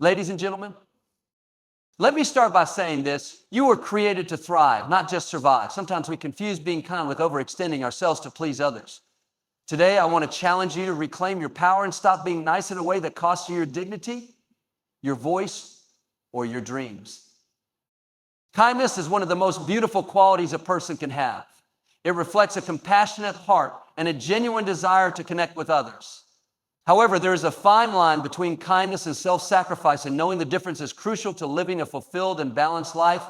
Ladies and gentlemen, let me start by saying this. You were created to thrive, not just survive. Sometimes we confuse being kind with overextending ourselves to please others. Today, I want to challenge you to reclaim your power and stop being nice in a way that costs you your dignity, your voice, or your dreams. Kindness is one of the most beautiful qualities a person can have. It reflects a compassionate heart and a genuine desire to connect with others. However, there is a fine line between kindness and self-sacrifice, and knowing the difference is crucial to living a fulfilled and balanced life.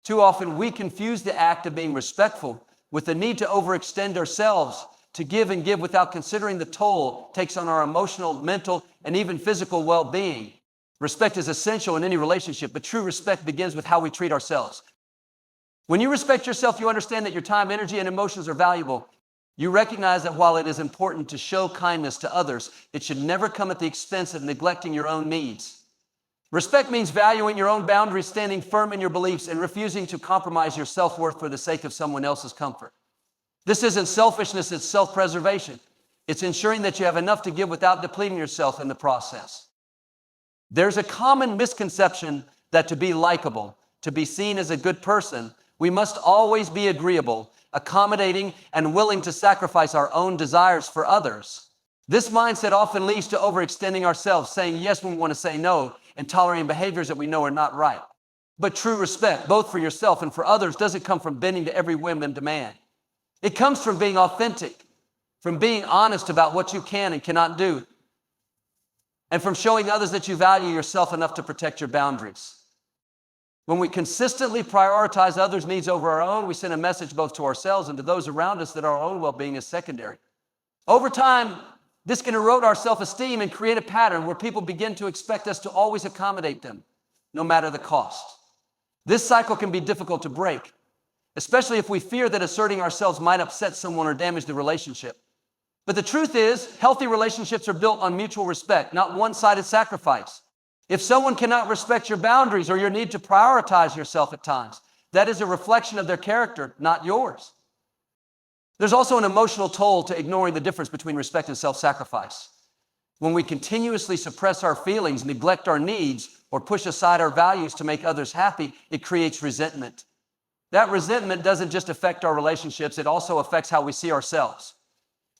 Too often, we confuse the act of being respectful with the need to overextend ourselves, to give and give without considering the toll it takes on our emotional, mental, and even physical well-being. Respect is essential in any relationship, but true respect begins with how we treat ourselves. When you respect yourself, you understand that your time, energy, and emotions are valuable. You recognize that while it is important to show kindness to others, it should never come at the expense of neglecting your own needs. Respect means valuing your own boundaries, standing firm in your beliefs, and refusing to compromise your self-worth for the sake of someone else's comfort. This isn't selfishness, it's self-preservation. It's ensuring that you have enough to give without depleting yourself in the process. There's a common misconception that to be likable, to be seen as a good person, we must always be agreeable, accommodating, and willing to sacrifice our own desires for others. This mindset often leads to overextending ourselves, saying yes when we want to say no, and tolerating behaviors that we know are not right. But true respect, both for yourself and for others, doesn't come from bending to every whim and demand. It comes from being authentic, from being honest about what you can and cannot do, and from showing others that you value yourself enough to protect your boundaries. When we consistently prioritize others' needs over our own, we send a message both to ourselves and to those around us that our own well-being is secondary. Over time, this can erode our self-esteem and create a pattern where people begin to expect us to always accommodate them, no matter the cost. This cycle can be difficult to break, especially if we fear that asserting ourselves might upset someone or damage the relationship. But the truth is, healthy relationships are built on mutual respect, not one-sided sacrifice. If someone cannot respect your boundaries or your need to prioritize yourself at times, that is a reflection of their character, not yours. There's also an emotional toll to ignoring the difference between respect and self-sacrifice. When we continuously suppress our feelings, neglect our needs, or push aside our values to make others happy, it creates resentment. That resentment doesn't just affect our relationships, it also affects how we see ourselves.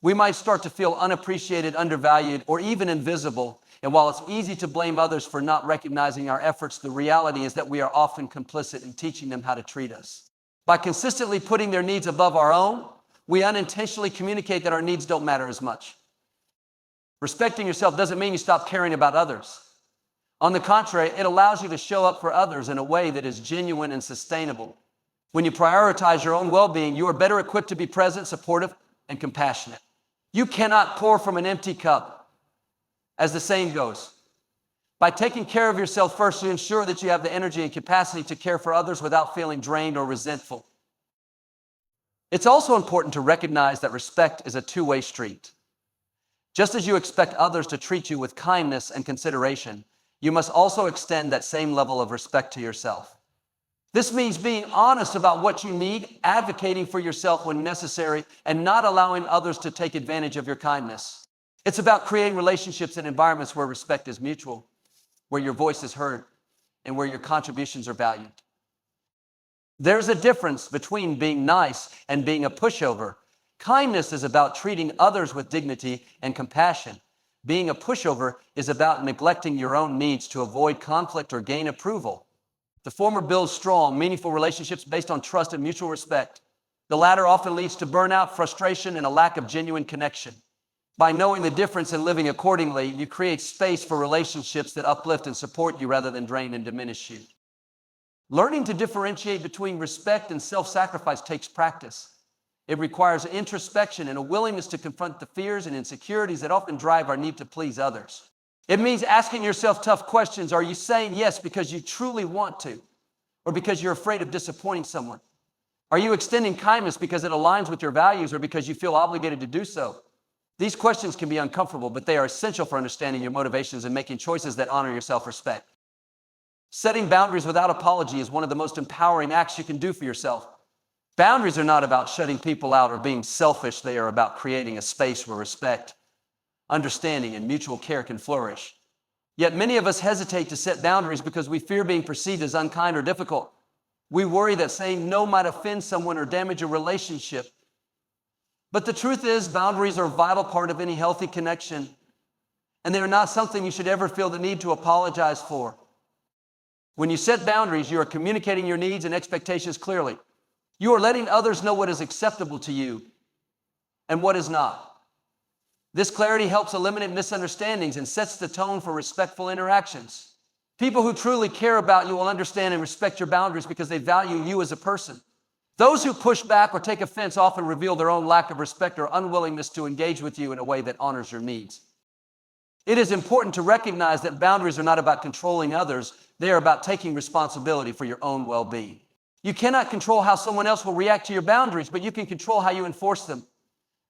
We might start to feel unappreciated, undervalued, or even invisible. And while it's easy to blame others for not recognizing our efforts, the reality is that we are often complicit in teaching them how to treat us. By consistently putting their needs above our own, we unintentionally communicate that our needs don't matter as much. Respecting yourself doesn't mean you stop caring about others. On the contrary, it allows you to show up for others in a way that is genuine and sustainable. When you prioritize your own well-being, you are better equipped to be present, supportive, and compassionate. You cannot pour from an empty cup, as the saying goes. By taking care of yourself first, you ensure that you have the energy and capacity to care for others without feeling drained or resentful. It's also important to recognize that respect is a two-way street. Just as you expect others to treat you with kindness and consideration, you must also extend that same level of respect to yourself. This means being honest about what you need, advocating for yourself when necessary, and not allowing others to take advantage of your kindness. It's about creating relationships and environments where respect is mutual, where your voice is heard, and where your contributions are valued. There's a difference between being nice and being a pushover. Kindness is about treating others with dignity and compassion. Being a pushover is about neglecting your own needs to avoid conflict or gain approval. The former builds strong, meaningful relationships based on trust and mutual respect. The latter often leads to burnout, frustration, and a lack of genuine connection. By knowing the difference and living accordingly, you create space for relationships that uplift and support you rather than drain and diminish you. Learning to differentiate between respect and self-sacrifice takes practice. It requires introspection and a willingness to confront the fears and insecurities that often drive our need to please others. It means asking yourself tough questions. Are you saying yes because you truly want to, or because you're afraid of disappointing someone? Are you extending kindness because it aligns with your values or because you feel obligated to do so? These questions can be uncomfortable, but they are essential for understanding your motivations and making choices that honor your self-respect. Setting boundaries without apology is one of the most empowering acts you can do for yourself. Boundaries are not about shutting people out or being selfish. They are about creating a space where respect, understanding, and mutual care can flourish. Yet many of us hesitate to set boundaries because we fear being perceived as unkind or difficult. We worry that saying no might offend someone or damage a relationship. But the truth is, boundaries are a vital part of any healthy connection, and they are not something you should ever feel the need to apologize for. When you set boundaries, you are communicating your needs and expectations clearly. You are letting others know what is acceptable to you and what is not. This clarity helps eliminate misunderstandings and sets the tone for respectful interactions. People who truly care about you will understand and respect your boundaries because they value you as a person. Those who push back or take offense often reveal their own lack of respect or unwillingness to engage with you in a way that honors your needs. It is important to recognize that boundaries are not about controlling others. They are about taking responsibility for your own well-being. You cannot control how someone else will react to your boundaries, but you can control how you enforce them.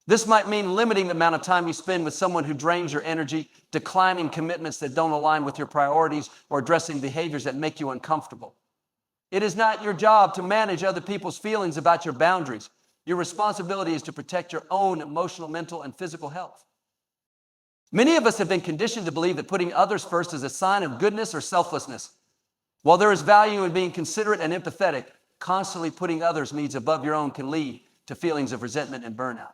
This might mean limiting the amount of time you spend with someone who drains your energy, declining commitments that don't align with your priorities, or addressing behaviors that make you uncomfortable. It is not your job to manage other people's feelings about your boundaries. Your responsibility is to protect your own emotional, mental, and physical health. Many of us have been conditioned to believe that putting others first is a sign of goodness or selflessness. While there is value in being considerate and empathetic, constantly putting others' needs above your own can lead to feelings of resentment and burnout.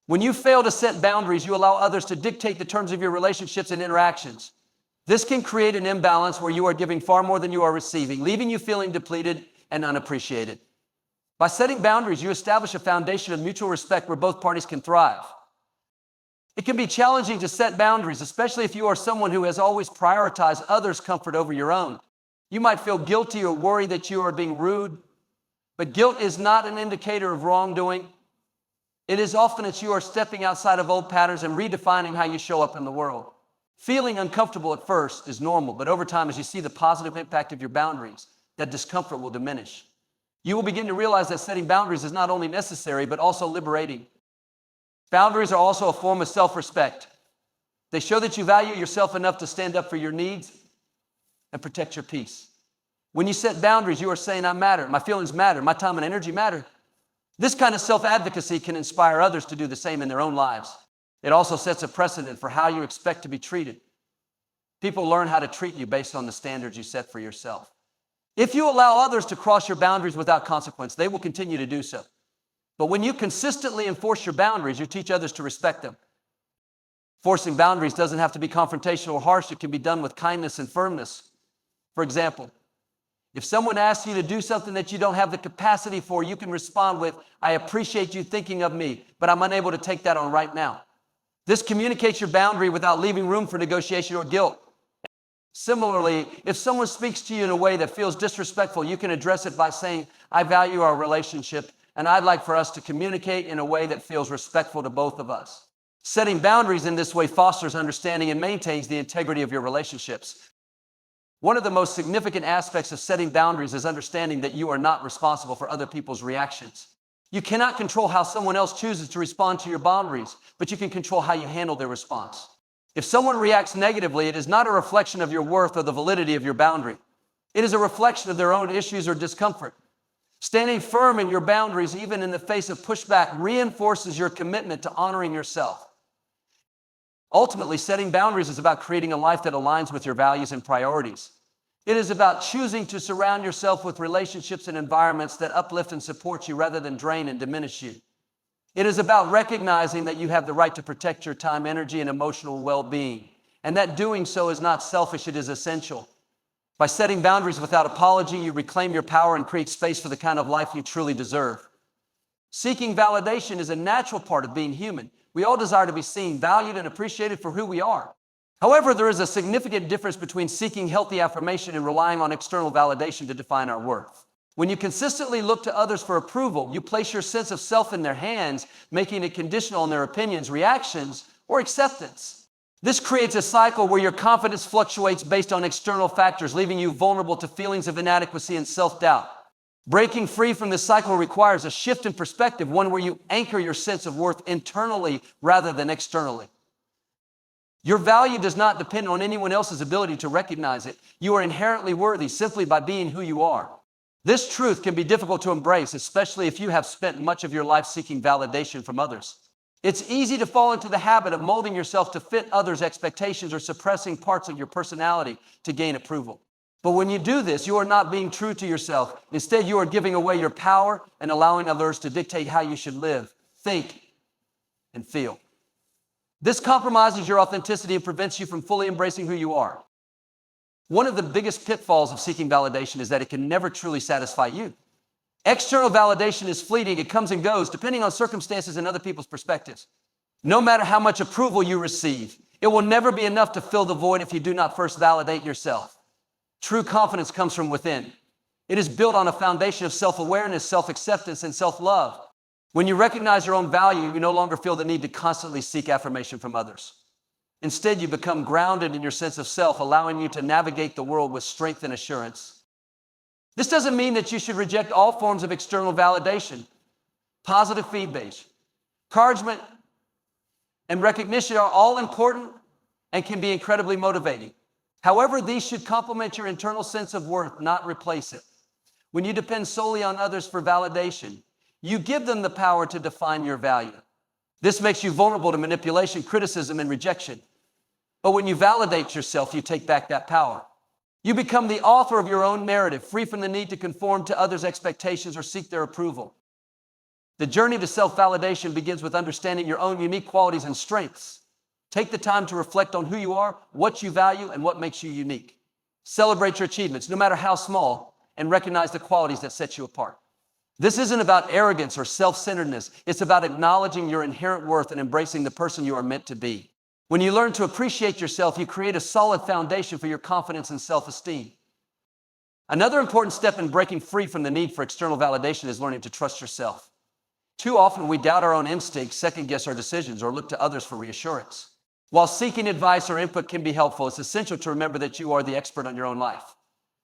When you fail to set boundaries, you allow others to dictate the terms of your relationships and interactions. This can create an imbalance where you are giving far more than you are receiving, leaving you feeling depleted and unappreciated. By setting boundaries, you establish a foundation of mutual respect where both parties can thrive. It can be challenging to set boundaries, especially if you are someone who has always prioritized others' comfort over your own. You might feel guilty or worry that you are being rude, but guilt is not an indicator of wrongdoing. It is often that you are stepping outside of old patterns and redefining how you show up in the world. Feeling uncomfortable at first is normal, but over time, as you see the positive impact of your boundaries, that discomfort will diminish. You will begin to realize that setting boundaries is not only necessary, but also liberating. Boundaries are also a form of self-respect. They show that you value yourself enough to stand up for your needs and protect your peace. When you set boundaries, you are saying, I matter, my feelings matter, my time and energy matter. This kind of self-advocacy can inspire others to do the same in their own lives. It also sets a precedent for how you expect to be treated. People learn how to treat you based on the standards you set for yourself. If you allow others to cross your boundaries without consequence, they will continue to do so. But when you consistently enforce your boundaries, you teach others to respect them. Forcing boundaries doesn't have to be confrontational or harsh. It can be done with kindness and firmness. For example, if someone asks you to do something that you don't have the capacity for, you can respond with, I appreciate you thinking of me, but I'm unable to take that on right now. This communicates your boundary without leaving room for negotiation or guilt. Similarly, if someone speaks to you in a way that feels disrespectful, you can address it by saying, I value our relationship, and I'd like for us to communicate in a way that feels respectful to both of us. Setting boundaries in this way fosters understanding and maintains the integrity of your relationships. One of the most significant aspects of setting boundaries is understanding that you are not responsible for other people's reactions. You cannot control how someone else chooses to respond to your boundaries, but you can control how you handle their response. If someone reacts negatively, it is not a reflection of your worth or the validity of your boundary. It is a reflection of their own issues or discomfort. Standing firm in your boundaries, even in the face of pushback, reinforces your commitment to honoring yourself. Ultimately, setting boundaries is about creating a life that aligns with your values and priorities. It is about choosing to surround yourself with relationships and environments that uplift and support you rather than drain and diminish you. It is about recognizing that you have the right to protect your time, energy, and emotional well-being, and that doing so is not selfish, it is essential. By setting boundaries without apology, you reclaim your power and create space for the kind of life you truly deserve. Seeking validation is a natural part of being human. We all desire to be seen, valued, and appreciated for who we are. However, there is a significant difference between seeking healthy affirmation and relying on external validation to define our worth. When you consistently look to others for approval, you place your sense of self in their hands, making it conditional on their opinions, reactions, or acceptance. This creates a cycle where your confidence fluctuates based on external factors, leaving you vulnerable to feelings of inadequacy and self-doubt. Breaking free from this cycle requires a shift in perspective, one where you anchor your sense of worth internally rather than externally. Your value does not depend on anyone else's ability to recognize it. You are inherently worthy simply by being who you are. This truth can be difficult to embrace, especially if you have spent much of your life seeking validation from others. It's easy to fall into the habit of molding yourself to fit others' expectations or suppressing parts of your personality to gain approval. But when you do this, you are not being true to yourself. Instead, you are giving away your power and allowing others to dictate how you should live, think, and feel. This compromises your authenticity and prevents you from fully embracing who you are. One of the biggest pitfalls of seeking validation is that it can never truly satisfy you. External validation is fleeting. It comes and goes, depending on circumstances and other people's perspectives. No matter how much approval you receive, it will never be enough to fill the void if you do not first validate yourself. True confidence comes from within. It is built on a foundation of self-awareness, self-acceptance, and self-love. When you recognize your own value, you no longer feel the need to constantly seek affirmation from others. Instead, you become grounded in your sense of self, allowing you to navigate the world with strength and assurance. This doesn't mean that you should reject all forms of external validation. Positive feedback, encouragement, and recognition are all important and can be incredibly motivating. However, these should complement your internal sense of worth, not replace it. When you depend solely on others for validation, you give them the power to define your value. This makes you vulnerable to manipulation, criticism, and rejection. But when you validate yourself, you take back that power. You become the author of your own narrative, free from the need to conform to others' expectations or seek their approval. The journey to self-validation begins with understanding your own unique qualities and strengths. Take the time to reflect on who you are, what you value, and what makes you unique. Celebrate your achievements, no matter how small, and recognize the qualities that set you apart. This isn't about arrogance or self-centeredness. It's about acknowledging your inherent worth and embracing the person you are meant to be. When you learn to appreciate yourself, you create a solid foundation for your confidence and self-esteem. Another important step in breaking free from the need for external validation is learning to trust yourself. Too often, we doubt our own instincts, second-guess our decisions, or look to others for reassurance. While seeking advice or input can be helpful, it's essential to remember that you are the expert on your own life.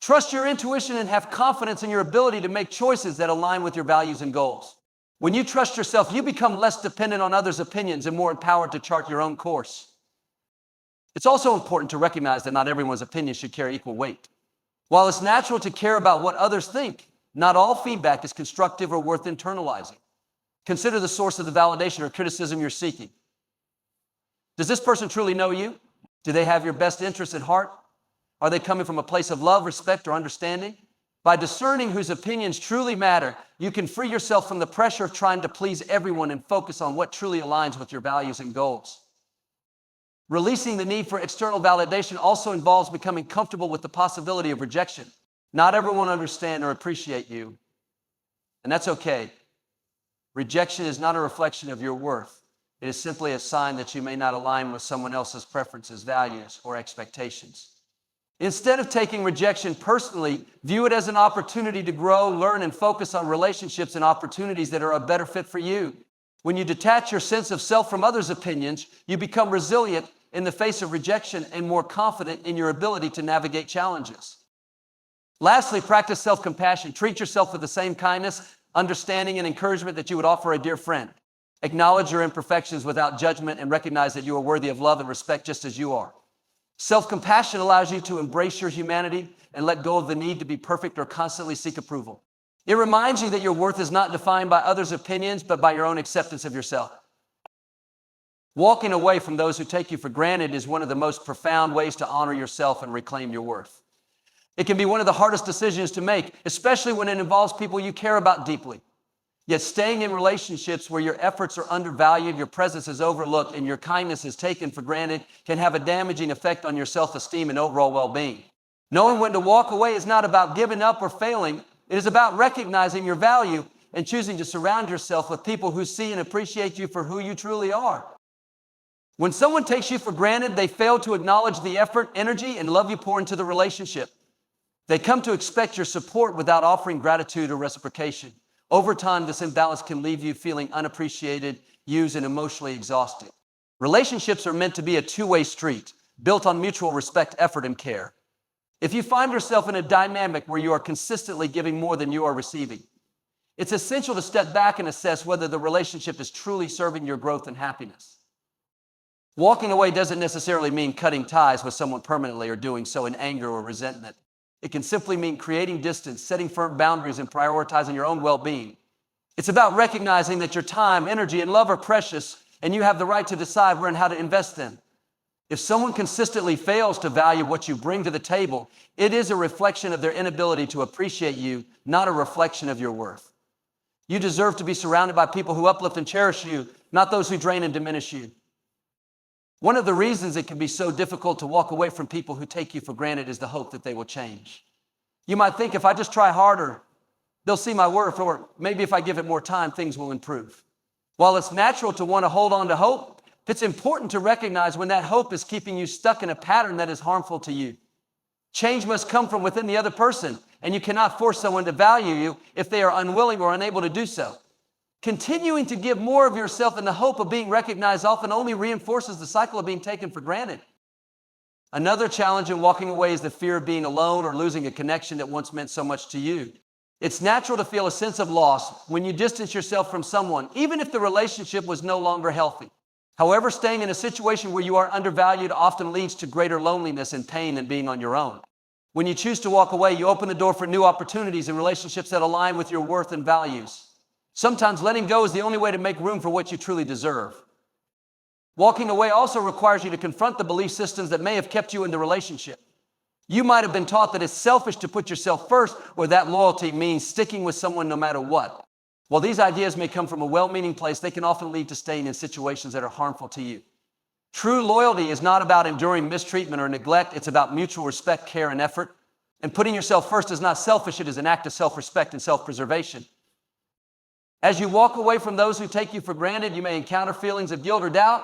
Trust your intuition and have confidence in your ability to make choices that align with your values and goals. When you trust yourself, you become less dependent on others' opinions and more empowered to chart your own course. It's also important to recognize that not everyone's opinion should carry equal weight. While it's natural to care about what others think, not all feedback is constructive or worth internalizing. Consider the source of the validation or criticism you're seeking. Does this person truly know you? Do they have your best interests at heart? Are they coming from a place of love, respect, or understanding? By discerning whose opinions truly matter, you can free yourself from the pressure of trying to please everyone and focus on what truly aligns with your values and goals. Releasing the need for external validation also involves becoming comfortable with the possibility of rejection. Not everyone understands or appreciates you, and that's okay. Rejection is not a reflection of your worth. It is simply a sign that you may not align with someone else's preferences, values, or expectations. Instead of taking rejection personally, view it as an opportunity to grow, learn, and focus on relationships and opportunities that are a better fit for you. When you detach your sense of self from others' opinions, you become resilient in the face of rejection and more confident in your ability to navigate challenges. Lastly, practice self-compassion. Treat yourself with the same kindness, understanding, and encouragement that you would offer a dear friend. Acknowledge your imperfections without judgment and recognize that you are worthy of love and respect just as you are. Self-compassion allows you to embrace your humanity and let go of the need to be perfect or constantly seek approval. It reminds you that your worth is not defined by others' opinions, but by your own acceptance of yourself. Walking away from those who take you for granted is one of the most profound ways to honor yourself and reclaim your worth. It can be one of the hardest decisions to make, especially when it involves people you care about deeply. Yet staying in relationships where your efforts are undervalued, your presence is overlooked, and your kindness is taken for granted can have a damaging effect on your self-esteem and overall well-being. Knowing when to walk away is not about giving up or failing. It is about recognizing your value and choosing to surround yourself with people who see and appreciate you for who you truly are. When someone takes you for granted, they fail to acknowledge the effort, energy, and love you pour into the relationship. They come to expect your support without offering gratitude or reciprocation. Over time, this imbalance can leave you feeling unappreciated, used, and emotionally exhausted. Relationships are meant to be a two-way street, built on mutual respect, effort, and care. If you find yourself in a dynamic where you are consistently giving more than you are receiving, it's essential to step back and assess whether the relationship is truly serving your growth and happiness. Walking away doesn't necessarily mean cutting ties with someone permanently or doing so in anger or resentment. It can simply mean creating distance, setting firm boundaries, and prioritizing your own well-being. It's about recognizing that your time, energy, and love are precious and you have the right to decide where and how to invest them. If someone consistently fails to value what you bring to the table, it is a reflection of their inability to appreciate you, not a reflection of your worth. You deserve to be surrounded by people who uplift and cherish you, not those who drain and diminish you. One of the reasons it can be so difficult to walk away from people who take you for granted is the hope that they will change. You might think, if I just try harder, they'll see my worth, or maybe if I give it more time, things will improve. While it's natural to want to hold on to hope, it's important to recognize when that hope is keeping you stuck in a pattern that is harmful to you. Change must come from within the other person, and you cannot force someone to value you if they are unwilling or unable to do so. Continuing to give more of yourself in the hope of being recognized often only reinforces the cycle of being taken for granted. Another challenge in walking away is the fear of being alone or losing a connection that once meant so much to you. It's natural to feel a sense of loss when you distance yourself from someone, even if the relationship was no longer healthy. However, staying in a situation where you are undervalued often leads to greater loneliness and pain than being on your own. When you choose to walk away, you open the door for new opportunities and relationships that align with your worth and values. Sometimes letting go is the only way to make room for what you truly deserve. Walking away also requires you to confront the belief systems that may have kept you in the relationship. You might have been taught that it's selfish to put yourself first, or that loyalty means sticking with someone no matter what. While these ideas may come from a well-meaning place, they can often lead to staying in situations that are harmful to you. True loyalty is not about enduring mistreatment or neglect. It's about mutual respect, care, and effort. And putting yourself first is not selfish. It is an act of self-respect and self-preservation. As you walk away from those who take you for granted, you may encounter feelings of guilt or doubt.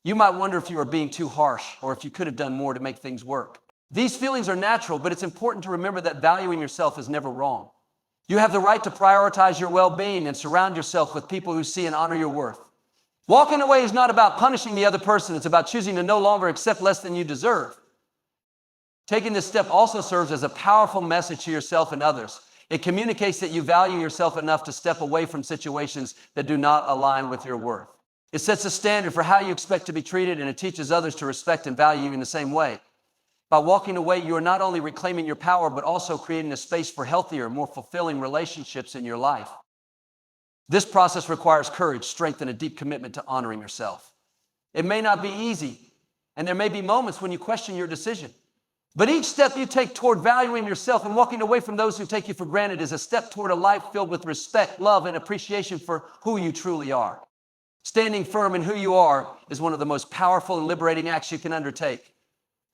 You might wonder if you are being too harsh or if you could have done more to make things work. These feelings are natural, but it's important to remember that valuing yourself is never wrong. You have the right to prioritize your well-being and surround yourself with people who see and honor your worth. Walking away is not about punishing the other person. It's about choosing to no longer accept less than you deserve. Taking this step also serves as a powerful message to yourself and others. It communicates that you value yourself enough to step away from situations that do not align with your worth. It sets a standard for how you expect to be treated, and it teaches others to respect and value you in the same way. By walking away, you are not only reclaiming your power, but also creating a space for healthier, more fulfilling relationships in your life. This process requires courage, strength, and a deep commitment to honoring yourself. It may not be easy, and there may be moments when you question your decision. But each step you take toward valuing yourself and walking away from those who take you for granted is a step toward a life filled with respect, love, and appreciation for who you truly are. Standing firm in who you are is one of the most powerful and liberating acts you can undertake.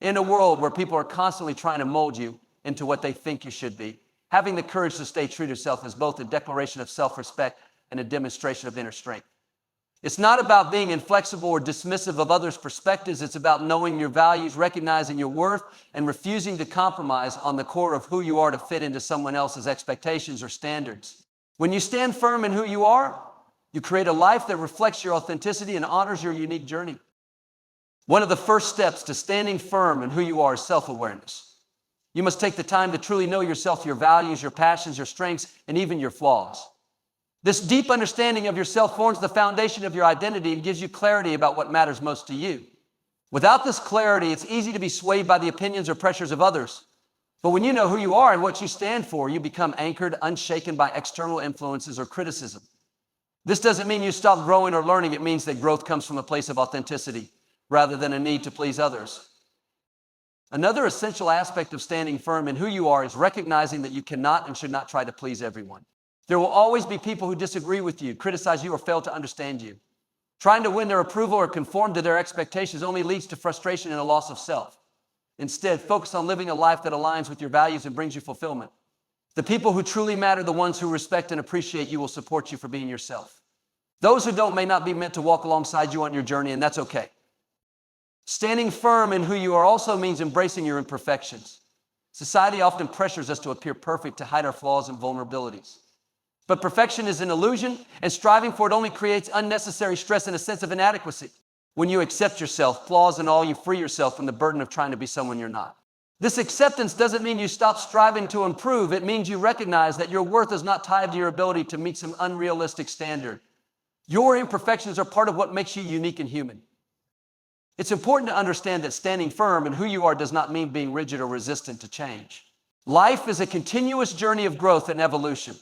In a world where people are constantly trying to mold you into what they think you should be, having the courage to stay true to yourself is both a declaration of self-respect and a demonstration of inner strength. It's not about being inflexible or dismissive of others' perspectives. It's about knowing your values, recognizing your worth, and refusing to compromise on the core of who you are to fit into someone else's expectations or standards. When you stand firm in who you are, you create a life that reflects your authenticity and honors your unique journey. One of the first steps to standing firm in who you are is self-awareness. You must take the time to truly know yourself, your values, your passions, your strengths, and even your flaws. This deep understanding of yourself forms the foundation of your identity and gives you clarity about what matters most to you. Without this clarity, it's easy to be swayed by the opinions or pressures of others. But when you know who you are and what you stand for, you become anchored, unshaken by external influences or criticism. This doesn't mean you stop growing or learning. It means that growth comes from a place of authenticity rather than a need to please others. Another essential aspect of standing firm in who you are is recognizing that you cannot and should not try to please everyone. There will always be people who disagree with you, criticize you, or fail to understand you. Trying to win their approval or conform to their expectations only leads to frustration and a loss of self. Instead, focus on living a life that aligns with your values and brings you fulfillment. The people who truly matter, the ones who respect and appreciate you, will support you for being yourself. Those who don't may not be meant to walk alongside you on your journey, and that's okay. Standing firm in who you are also means embracing your imperfections. Society often pressures us to appear perfect, to hide our flaws and vulnerabilities. But perfection is an illusion, and striving for it only creates unnecessary stress and a sense of inadequacy. When you accept yourself, flaws and all, you free yourself from the burden of trying to be someone you're not. This acceptance doesn't mean you stop striving to improve. It means you recognize that your worth is not tied to your ability to meet some unrealistic standard. Your imperfections are part of what makes you unique and human. It's important to understand that standing firm in who you are does not mean being rigid or resistant to change. Life is a continuous journey of growth and evolution.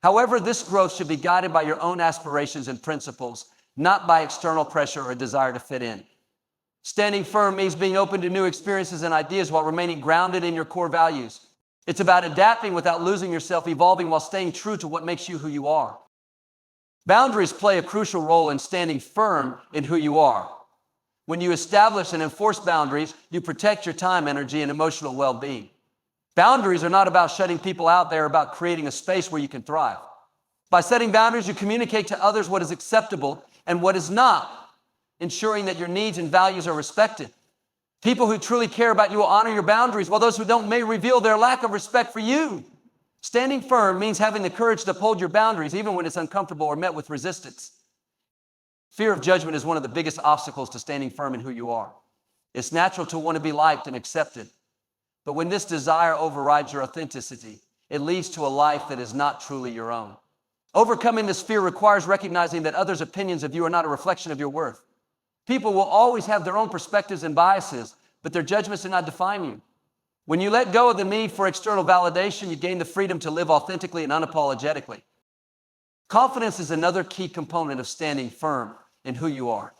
However, this growth should be guided by your own aspirations and principles, not by external pressure or a desire to fit in. Standing firm means being open to new experiences and ideas while remaining grounded in your core values. It's about adapting without losing yourself, evolving while staying true to what makes you who you are. Boundaries play a crucial role in standing firm in who you are. When you establish and enforce boundaries, you protect your time, energy, and emotional well-being. Boundaries are not about shutting people out. They're about creating a space where you can thrive. By setting boundaries, you communicate to others what is acceptable and what is not, ensuring that your needs and values are respected. People who truly care about you will honor your boundaries, while those who don't may reveal their lack of respect for you. Standing firm means having the courage to uphold your boundaries, even when it's uncomfortable or met with resistance. Fear of judgment is one of the biggest obstacles to standing firm in who you are. It's natural to want to be liked and accepted. But when this desire overrides your authenticity, it leads to a life that is not truly your own. Overcoming this fear requires recognizing that others' opinions of you are not a reflection of your worth. People will always have their own perspectives and biases, but their judgments do not define you. When you let go of the need for external validation, you gain the freedom to live authentically and unapologetically. Confidence is another key component of standing firm in who you are.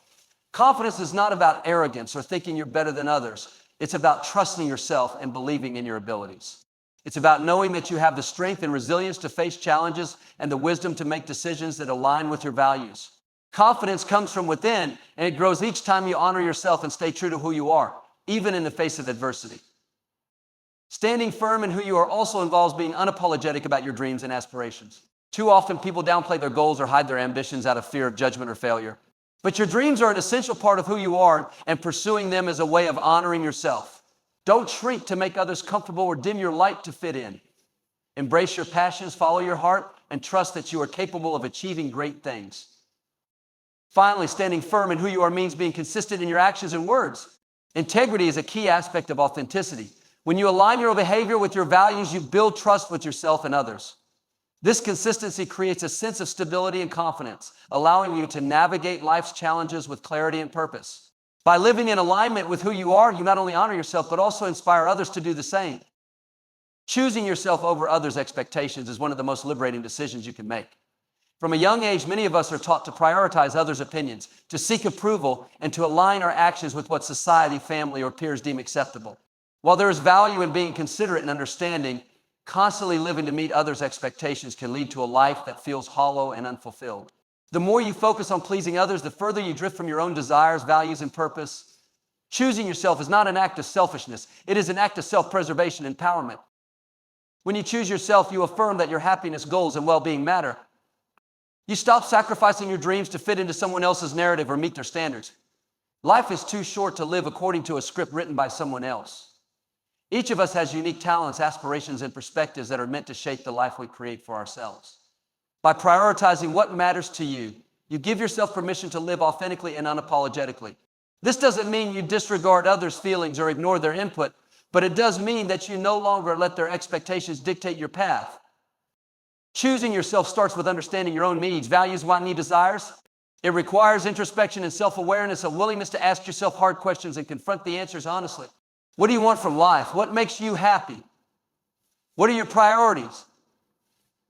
Confidence is not about arrogance or thinking you're better than others. It's about trusting yourself and believing in your abilities. It's about knowing that you have the strength and resilience to face challenges and the wisdom to make decisions that align with your values. Confidence comes from within, and it grows each time you honor yourself and stay true to who you are, even in the face of adversity. Standing firm in who you are also involves being unapologetic about your dreams and aspirations. Too often, people downplay their goals or hide their ambitions out of fear of judgment or failure. But your dreams are an essential part of who you are, and pursuing them is a way of honoring yourself. Don't shrink to make others comfortable or dim your light to fit in. Embrace your passions, follow your heart, and trust that you are capable of achieving great things. Finally, standing firm in who you are means being consistent in your actions and words. Integrity is a key aspect of authenticity. When you align your behavior with your values, you build trust with yourself and others. This consistency creates a sense of stability and confidence, allowing you to navigate life's challenges with clarity and purpose. By living in alignment with who you are, you not only honor yourself, but also inspire others to do the same. Choosing yourself over others' expectations is one of the most liberating decisions you can make. From a young age, many of us are taught to prioritize others' opinions, to seek approval, and to align our actions with what society, family, or peers deem acceptable. While there is value in being considerate and understanding, constantly living to meet others' expectations can lead to a life that feels hollow and unfulfilled. The more you focus on pleasing others, the further you drift from your own desires, values, and purpose. Choosing yourself is not an act of selfishness. It is an act of self-preservation and empowerment. When you choose yourself, you affirm that your happiness, goals, and well-being matter. You stop sacrificing your dreams to fit into someone else's narrative or meet their standards. Life is too short to live according to a script written by someone else. Each of us has unique talents, aspirations, and perspectives that are meant to shape the life we create for ourselves. By prioritizing what matters to you, you give yourself permission to live authentically and unapologetically. This doesn't mean you disregard others' feelings or ignore their input, but it does mean that you no longer let their expectations dictate your path. Choosing yourself starts with understanding your own needs, values, wants, and desires. It requires introspection and self-awareness, a willingness to ask yourself hard questions and confront the answers honestly. What do you want from life? What makes you happy? What are your priorities?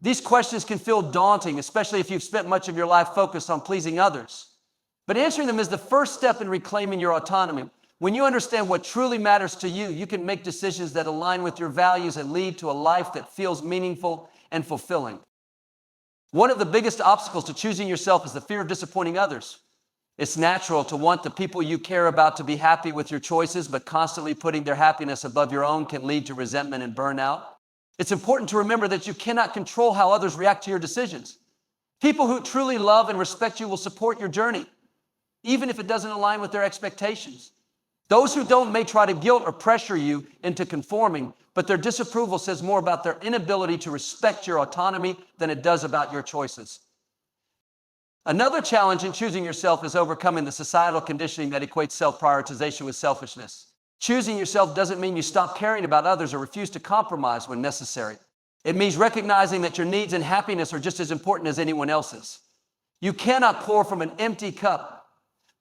These questions can feel daunting, especially if you've spent much of your life focused on pleasing others. But answering them is the first step in reclaiming your autonomy. When you understand what truly matters to you, you can make decisions that align with your values and lead to a life that feels meaningful and fulfilling. One of the biggest obstacles to choosing yourself is the fear of disappointing others. It's natural to want the people you care about to be happy with your choices, but constantly putting their happiness above your own can lead to resentment and burnout. It's important to remember that you cannot control how others react to your decisions. People who truly love and respect you will support your journey, even if it doesn't align with their expectations. Those who don't may try to guilt or pressure you into conforming, but their disapproval says more about their inability to respect your autonomy than it does about your choices. Another challenge in choosing yourself is overcoming the societal conditioning that equates self-prioritization with selfishness. Choosing yourself doesn't mean you stop caring about others or refuse to compromise when necessary. It means recognizing that your needs and happiness are just as important as anyone else's. You cannot pour from an empty cup.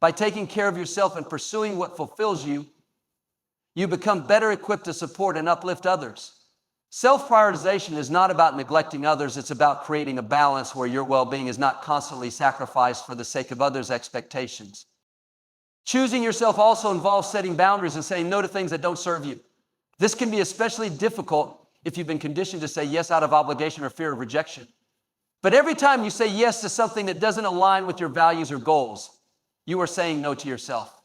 By taking care of yourself and pursuing what fulfills you, you become better equipped to support and uplift others. Self-prioritization is not about neglecting others. It's about creating a balance where your well-being is not constantly sacrificed for the sake of others' expectations. Choosing yourself also involves setting boundaries and saying no to things that don't serve you. This can be especially difficult if you've been conditioned to say yes out of obligation or fear of rejection. But every time you say yes to something that doesn't align with your values or goals, you are saying no to yourself.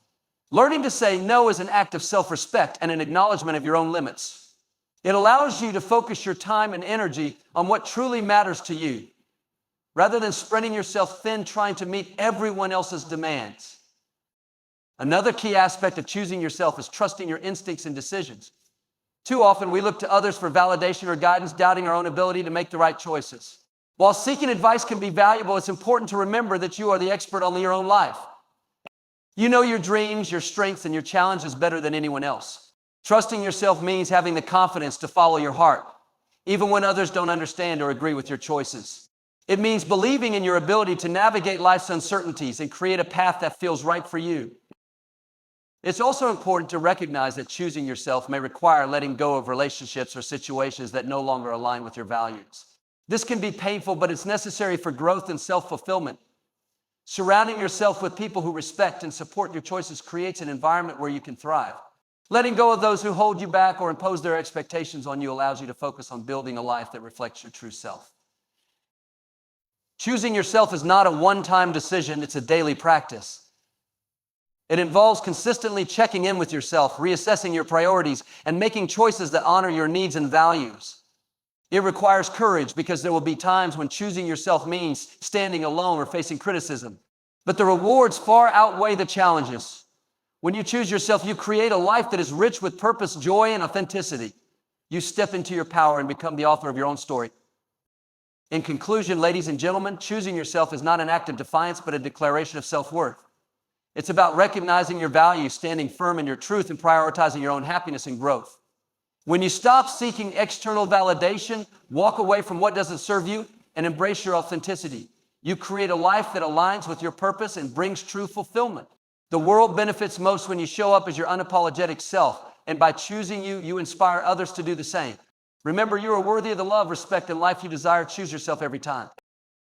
Learning to say no is an act of self-respect and an acknowledgement of your own limits. It allows you to focus your time and energy on what truly matters to you, rather than spreading yourself thin trying to meet everyone else's demands. Another key aspect of choosing yourself is trusting your instincts and decisions. Too often, we look to others for validation or guidance, doubting our own ability to make the right choices. While seeking advice can be valuable, it's important to remember that you are the expert on your own life. You know your dreams, your strengths, and your challenges better than anyone else. Trusting yourself means having the confidence to follow your heart, even when others don't understand or agree with your choices. It means believing in your ability to navigate life's uncertainties and create a path that feels right for you. It's also important to recognize that choosing yourself may require letting go of relationships or situations that no longer align with your values. This can be painful, but it's necessary for growth and self-fulfillment. Surrounding yourself with people who respect and support your choices creates an environment where you can thrive. Letting go of those who hold you back or impose their expectations on you allows you to focus on building a life that reflects your true self. Choosing yourself is not a one-time decision, it's a daily practice. It involves consistently checking in with yourself, reassessing your priorities, and making choices that honor your needs and values. It requires courage because there will be times when choosing yourself means standing alone or facing criticism. But the rewards far outweigh the challenges. When you choose yourself, you create a life that is rich with purpose, joy, and authenticity. You step into your power and become the author of your own story. In conclusion, ladies and gentlemen, choosing yourself is not an act of defiance, but a declaration of self-worth. It's about recognizing your values, standing firm in your truth, and prioritizing your own happiness and growth. When you stop seeking external validation, walk away from what doesn't serve you, and embrace your authenticity, you create a life that aligns with your purpose and brings true fulfillment. The world benefits most when you show up as your unapologetic self, and by choosing you, you inspire others to do the same. Remember, you are worthy of the love, respect, and life you desire. Choose yourself every time.